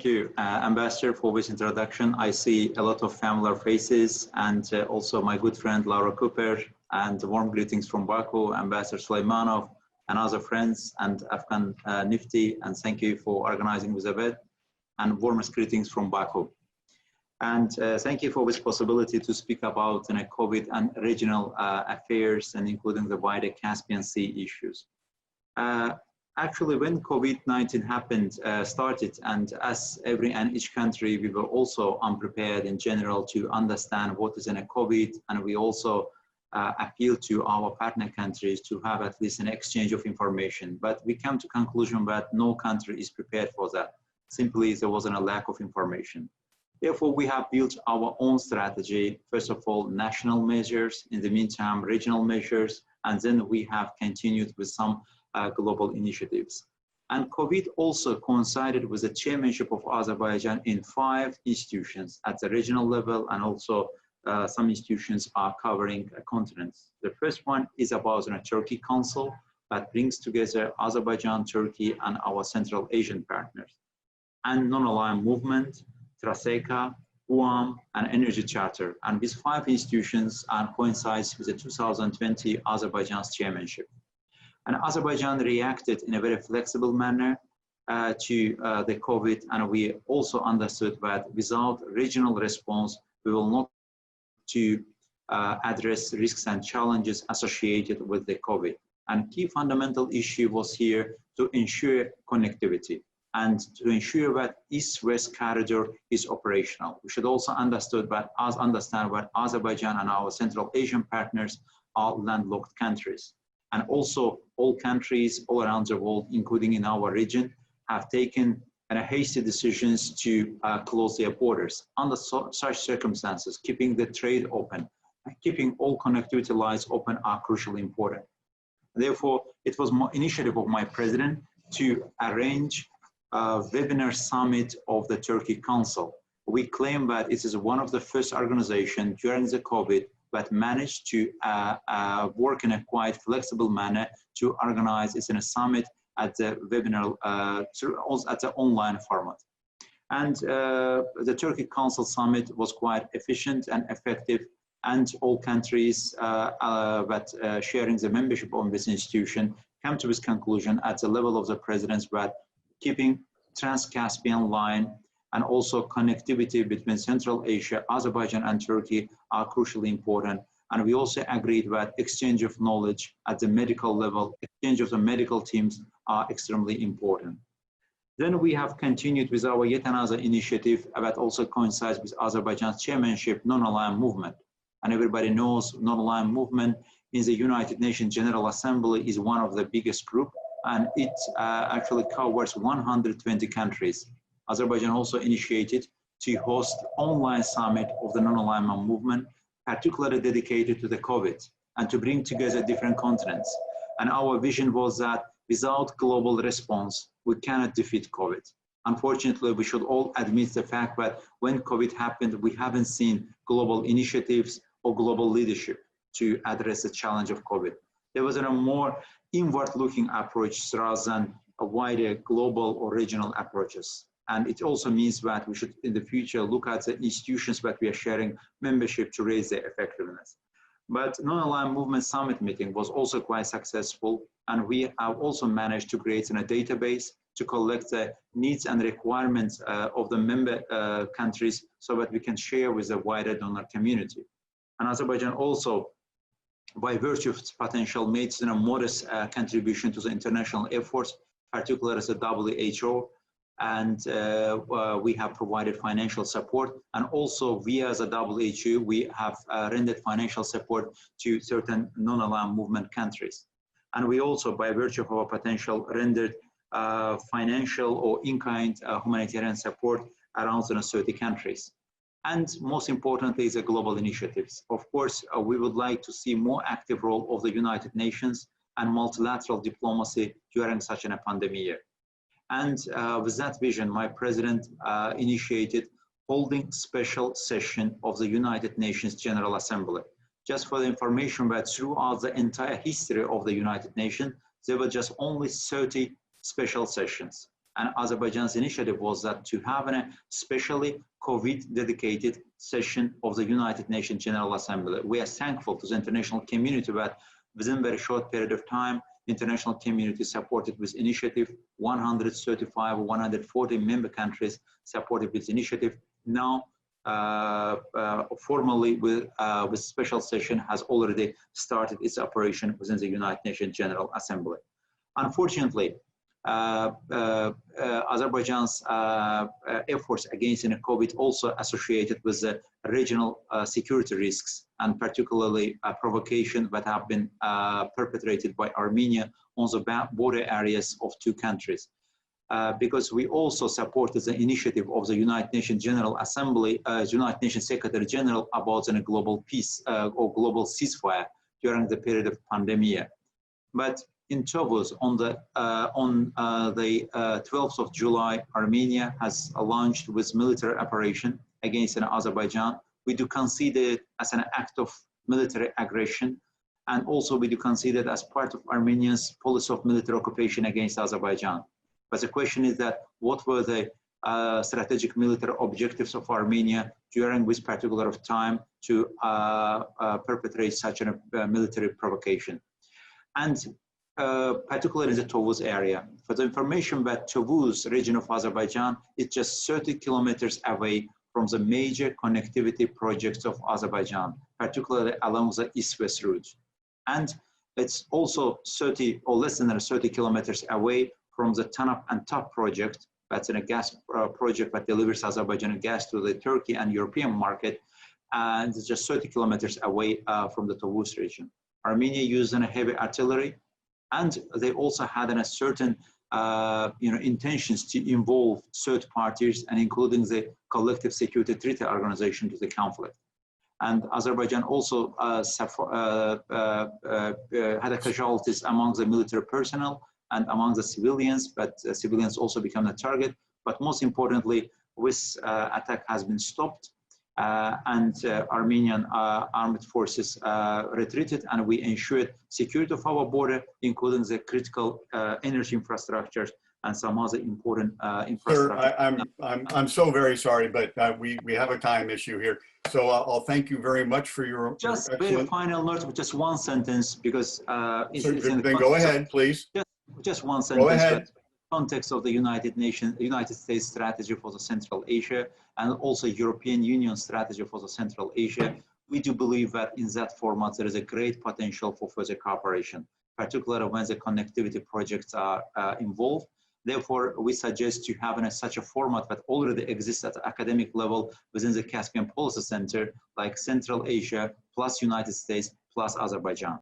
Thank you, Ambassador, for this introduction. I see a lot of familiar faces and also my good friend Laura Cooper, and warm greetings from Baku, Ambassador Suleymanov, and other friends, and Afghan Nifty, and thank you for organizing this event, and warmest greetings from Baku. And thank you for this possibility to speak about COVID and regional affairs, and including the wider Caspian Sea issues. Actually, when COVID-19 happened, started, and as each country, we were also unprepared in general to understand what is in a COVID, and we also appeal to our partner countries to have at least an exchange of information. But we come to conclusion that no country is prepared for that. Simply, there wasn't a lack of information. Therefore, we have built our own strategy. First of all, national measures, in the meantime, regional measures, and then we have continued with some global initiatives. And COVID also coincided with the chairmanship of Azerbaijan in 5 institutions at the regional level, and also some institutions are covering continents. The first one is about the Turkey Council that brings together Azerbaijan, Turkey, and our Central Asian partners. And non-aligned movement, Traseka, UAM, and Energy Charter. And these 5 institutions coincides with the 2020 Azerbaijan's chairmanship. And Azerbaijan reacted in a very flexible manner to the COVID, and we also understood that without regional response, we will not to address risks and challenges associated with the COVID. And key fundamental issue was here to ensure connectivity and to ensure that East-West corridor is operational. We should also understand that Azerbaijan and our Central Asian partners are landlocked countries. And also all countries all around the world, including in our region, have taken hasty decisions to close their borders. Under such circumstances, keeping the trade open, keeping all connectivity lines open are crucially important. Therefore, it was an initiative of my president to arrange a webinar summit of the Turkey Council. We claim that it is one of the first organizations during the COVID that managed to work in a quite flexible manner to organize it in a summit at the webinar, at the online format. And the Turkey Council Summit was quite efficient and effective, and all countries that sharing the membership on this institution come to this conclusion at the level of the presidents that keeping Trans-Caspian line and also connectivity between Central Asia, Azerbaijan, and Turkey are crucially important. And we also agreed that exchange of knowledge at the medical level, exchange of the medical teams are extremely important. Then we have continued with our yet another initiative that also coincides with Azerbaijan's chairmanship, non-aligned movement. And everybody knows non-aligned movement in the United Nations General Assembly is one of the biggest group, and it actually covers 120 countries. Azerbaijan also initiated to host online summit of the non-alignment movement, particularly dedicated to the COVID, and to bring together different continents. And our vision was that without global response, we cannot defeat COVID. Unfortunately, we should all admit the fact that when COVID happened, we haven't seen global initiatives or global leadership to address the challenge of COVID. There was a more inward-looking approach rather than a wider global or regional approaches. And it also means that we should, in the future, look at the institutions that we are sharing membership to raise their effectiveness. But non-aligned movement summit meeting was also quite successful, and we have also managed to create a database to collect the needs and requirements of the member countries so that we can share with the wider donor community. And Azerbaijan also, by virtue of its potential, made a modest contribution to the international efforts, particularly as the WHO, and we have provided financial support, and also via the WHO we have rendered financial support to certain non-aligned movement countries. And we also, by virtue of our potential, rendered financial or in-kind humanitarian support around 30 countries. And most importantly is the global initiatives. Of course, we would like to see more active role of the United Nations and multilateral diplomacy during such a pandemic year. And with that vision, my president initiated holding special session of the United Nations General Assembly. Just for the information that throughout the entire history of the United Nations, there were just only 30 special sessions. And Azerbaijan's initiative was that to have a specially COVID-dedicated session of the United Nations General Assembly. We are thankful to the international community that within a very short period of time, international community supported this initiative. 135 or 140 member countries supported this initiative. Now, formally, with special session has already started its operation within the United Nations General Assembly. Unfortunately, Azerbaijan's efforts against COVID also associated with the regional security risks, and particularly provocation that have been perpetrated by Armenia on the border areas of two countries. Because we also supported the initiative of the United Nations General Assembly, United Nations Secretary General about a global peace or global ceasefire during the period of pandemic. But in Tovuz, on the 12th of July, Armenia has launched with military operation against Azerbaijan. We do consider it as an act of military aggression, and also we do consider it as part of Armenia's policy of military occupation against Azerbaijan. But the question is that what were the strategic military objectives of Armenia during this particular time to perpetrate such a military provocation? And particularly in the Tovuz area. For the information that Tovuz region of Azerbaijan is just 30 kilometers away from the major connectivity projects of Azerbaijan, particularly along the east-west route. And it's also 30 or less than 30 kilometers away from the Tanap and Tap project. That's a gas project that delivers Azerbaijani gas to the Turkey and European market. And it's just 30 kilometers away from the Tovuz region. Armenia used a heavy artillery, and they also had a certain intentions to involve third parties, and including the Collective Security Treaty Organization, to the conflict. And Azerbaijan also had casualties among the military personnel and among the civilians, but civilians also become a target. But most importantly, this attack has been stopped, and Armenian armed forces retreated, and we ensured security of our border, including the critical energy infrastructures and some other important infrastructure. Sir, I'm so very sorry, but we have a time issue here. So I'll thank you very much for your just excellent... very final note, with just one sentence, because it's in the go ahead, please. Just one sentence. Go ahead. Context of the United States strategy for the Central Asia, and also European Union strategy for the Central Asia, we do believe that in that format there is a great potential for further cooperation, particularly when the connectivity projects are involved. Therefore, we suggest to have such a format that already exists at the academic level within the Caspian Policy Center, like Central Asia plus United States plus Azerbaijan.